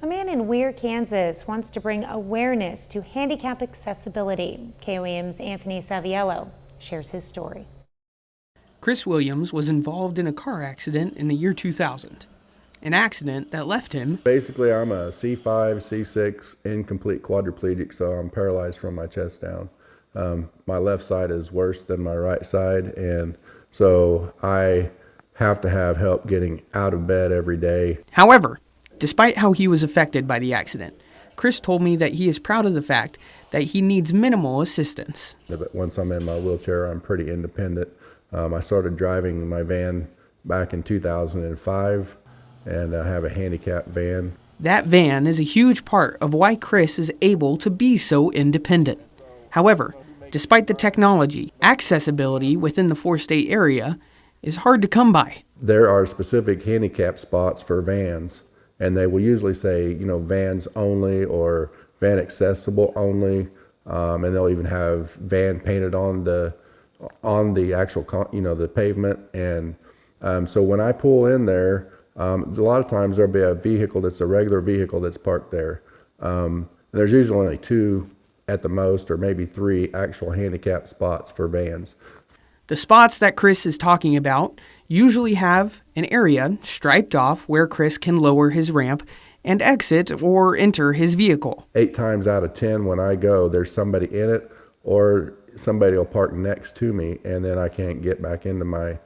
A man in Weir, Kansas wants to bring awareness to handicap accessibility. KOAM's Anthony Saviello shares his story. Chris Williams was involved in a car accident in the year 2000. An accident that left him. Basically, I'm a C5, C6 incomplete quadriplegic, so I'm paralyzed from my chest down. My left side is worse than my right side, and so I have to have help getting out of bed every day. However, despite how he was affected by the accident, Chris told me that he is proud of the fact that he needs minimal assistance. But once I'm in my wheelchair, I'm pretty independent. I started driving my van back in 2005, and I have a handicap van. That van is a huge part of why Chris is able to be so independent. However, despite the technology, accessibility within the four-state area is hard to come by. There are specific handicap spots for vans, and they will usually say, vans only or van accessible only, and they'll even have van painted on the actual, the pavement. And so when I pull in there, a lot of times there'll be a vehicle that's a regular vehicle that's parked there. There's usually only two at the most, or maybe three actual handicap spots for vans. The spots that Chris is talking about usually have an area striped off where Chris can lower his ramp and exit or enter his vehicle. 8 times out of 10 when I go, there's somebody in it, or somebody will park next to me, and then I can't get back into my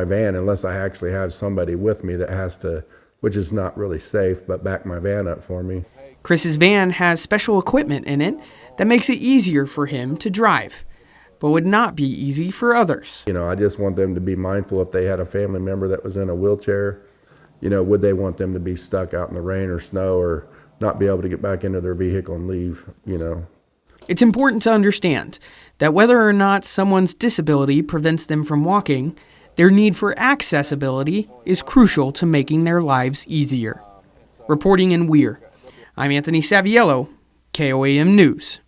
van unless I actually have somebody with me that has to, which is not really safe, but back my van up for me. Chris's van has special equipment in it that makes it easier for him to drive, but would not be easy for others. I just want them to be mindful if they had a family member that was in a wheelchair, would they want them to be stuck out in the rain or snow or not be able to get back into their vehicle and leave, It's important to understand that whether or not someone's disability prevents them from walking, their need for accessibility is crucial to making their lives easier. Reporting in Weir, I'm Anthony Saviello, KOAM News.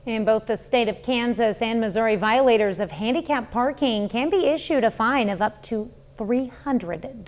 In both the state of Kansas and Missouri, violators of handicap parking can be issued a fine of up to $300.